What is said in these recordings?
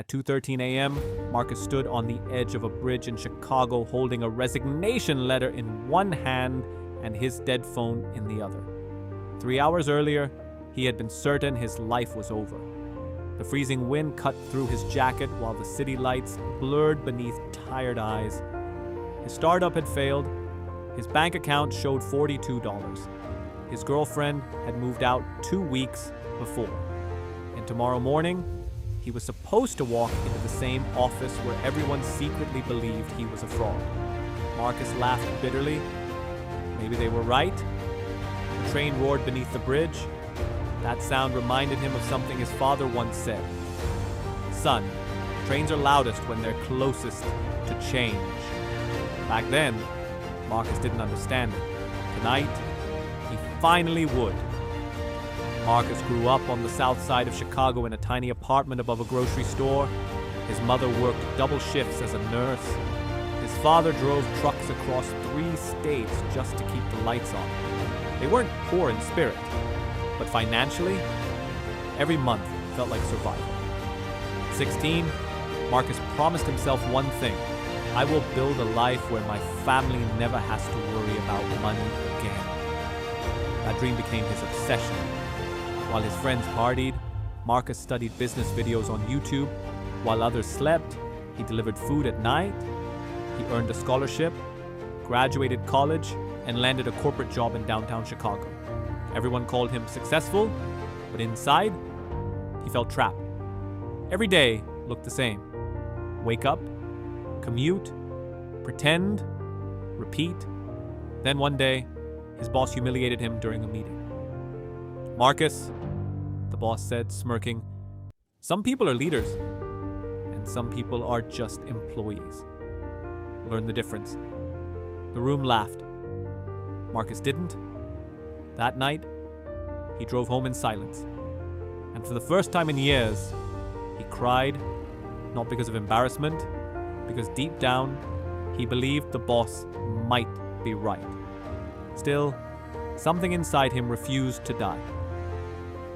At 2:13 a.m., Marcus stood on the edge of a bridge in Chicago holding a resignation letter in one hand and his dead phone in the other. 3 hours earlier, he had been certain his life was over. The freezing wind cut through his jacket while the city lights blurred beneath tired eyes. His startup had failed. His bank account showed $42. His girlfriend had moved out 2 weeks before. And tomorrow morning, he was supposed to walk into the same office where everyone secretly believed he was a fraud. Marcus laughed bitterly. Maybe they were right. The train roared beneath the bridge. That sound reminded him of something his father once said. "Son, trains are loudest when they're closest to change." Back then, Marcus didn't understand it. Tonight, he finally would. Marcus grew up on the south side of Chicago in a tiny apartment above a grocery store. His mother worked double shifts as a nurse. His father drove trucks across 3 states just to keep the lights on. They weren't poor in spirit, but financially, every month felt like survival. At 16, Marcus promised himself one thing: I will build a life where my family never has to worry about money again. That dream became his obsession. While his friends partied, Marcus studied business videos on YouTube. While others slept, he delivered food at night. He earned a scholarship, graduated college, and landed a corporate job in downtown Chicago. Everyone called him successful, but inside, he felt trapped. Every day looked the same. Wake up, commute, pretend, repeat. Then one day, his boss humiliated him during a meeting. "Marcus," the boss said, smirking, "some people are leaders, and some people are just employees. Learn the difference." The room laughed. Marcus didn't. That night, he drove home in silence. And for the first time in years, he cried, not because of embarrassment, because deep down, he believed the boss might be right. Still, something inside him refused to die.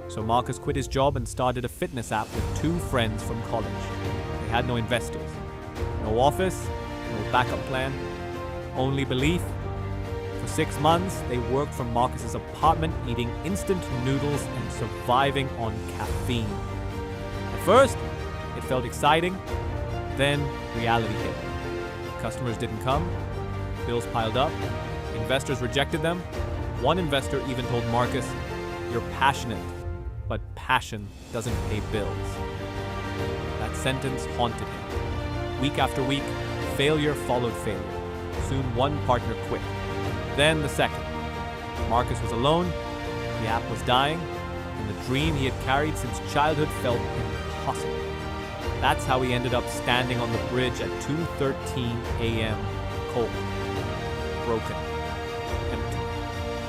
So Marcus quit his job and started a fitness app with 2 friends from college. They had no investors, no office, no backup plan, only belief. For 6 months, they worked from Marcus's apartment, eating instant noodles and surviving on caffeine. At first, it felt exciting. Then reality hit. Customers didn't come. Bills piled up. Investors rejected them. One investor even told Marcus, "You're passionate, but passion doesn't pay bills." That sentence haunted him. Week after week, failure followed failure. Soon one partner quit. Then the second. Marcus was alone, the app was dying, and the dream he had carried since childhood felt impossible. That's how he ended up standing on the bridge at 2:13 a.m., cold, broken, empty.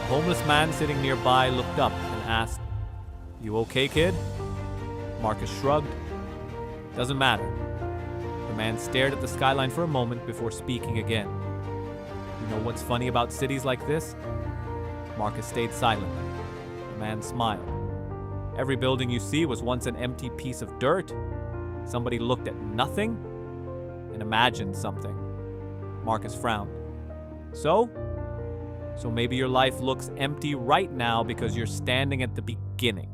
A homeless man sitting nearby looked up and asked, "You okay, kid?" Marcus shrugged. "Doesn't matter." The man stared at the skyline for a moment before speaking again. "You know what's funny about cities like this?" Marcus stayed silent. The man smiled. "Every building you see was once an empty piece of dirt. Somebody looked at nothing and imagined something." Marcus frowned. So maybe your life looks empty right now because you're standing at the beginning,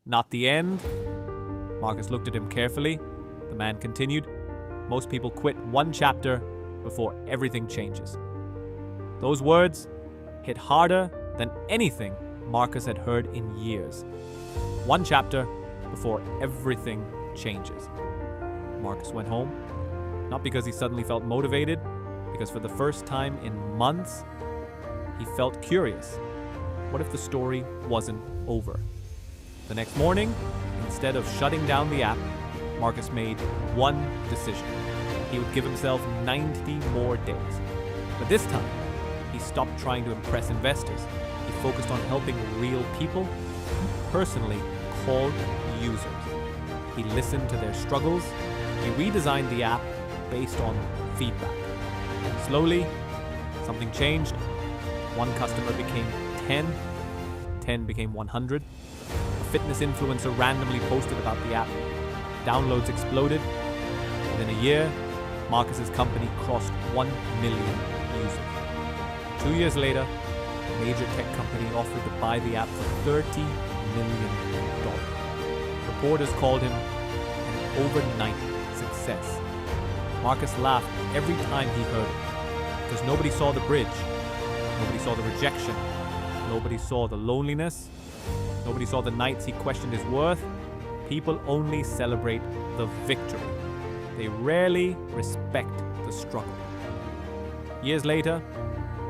not the end? Marcus looked at him carefully. The man continued, "Most people quit one chapter before everything changes." Those words hit harder than anything Marcus had heard in years. One chapter before everything changes. Marcus went home, not because he suddenly felt motivated, because for the first time in months, he felt curious. What if the story wasn't over? The next morning, instead of shutting down the app, Marcus made one decision. He would give himself 90 more days. But this time, he stopped trying to impress investors. He focused on helping real people. He personally called users. He listened to their struggles. He redesigned the app based on feedback. Slowly, something changed. One customer became 10. 10 became 100. A fitness influencer randomly posted about the app. Downloads exploded. Within a year, Marcus's company crossed 1 million users. 2 years later, a major tech company offered to buy the app for $30 million. Reporters called him an overnight success. Marcus laughed every time he heard it, because nobody saw the bridge, nobody saw the rejection, nobody saw the loneliness, nobody saw the nights he questioned his worth. People only celebrate the victory. They rarely respect the struggle. Years later,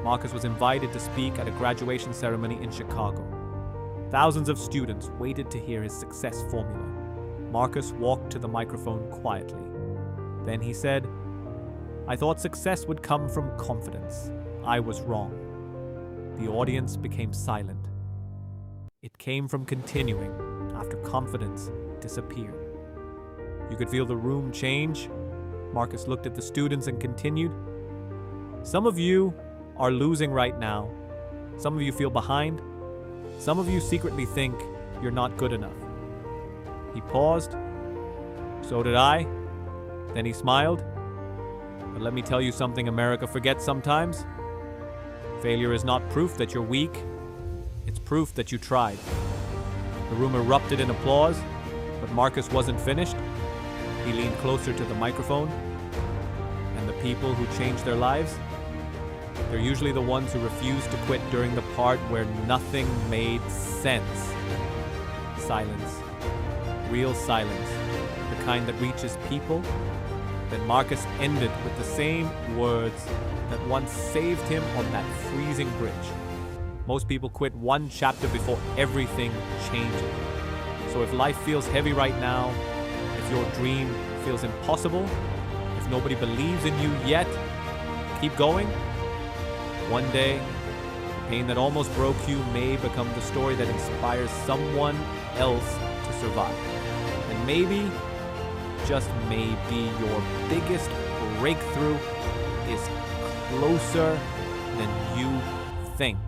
Marcus was invited to speak at a graduation ceremony in Chicago. Thousands of students waited to hear his success formula. Marcus walked to the microphone quietly. Then he said, "I thought success would come from confidence. I was wrong." The audience became silent. It came from continuing after confidence disappeared. You could feel the room change. Marcus looked at the students and continued, "Some of you are losing right now. Some of you feel behind. Some of you secretly think you're not good enough." He paused. "So did I." Then he smiled. "But let me tell you something America forgets sometimes. Failure is not proof that you're weak. It's proof that you tried." The room erupted in applause, but Marcus wasn't finished. He leaned closer to the microphone. And the people who change their lives, they're usually the ones who refuse to quit during the part where nothing made sense. Silence. Real silence. The kind that reaches people. Then Marcus ended with the same words that once saved him on that freezing bridge. Most people quit one chapter before everything changes. So if life feels heavy right now, if your dream feels impossible, if nobody believes in you yet, keep going. One day, the pain that almost broke you may become the story that inspires someone else to survive. And maybe, just maybe, your biggest breakthrough is closer than you think.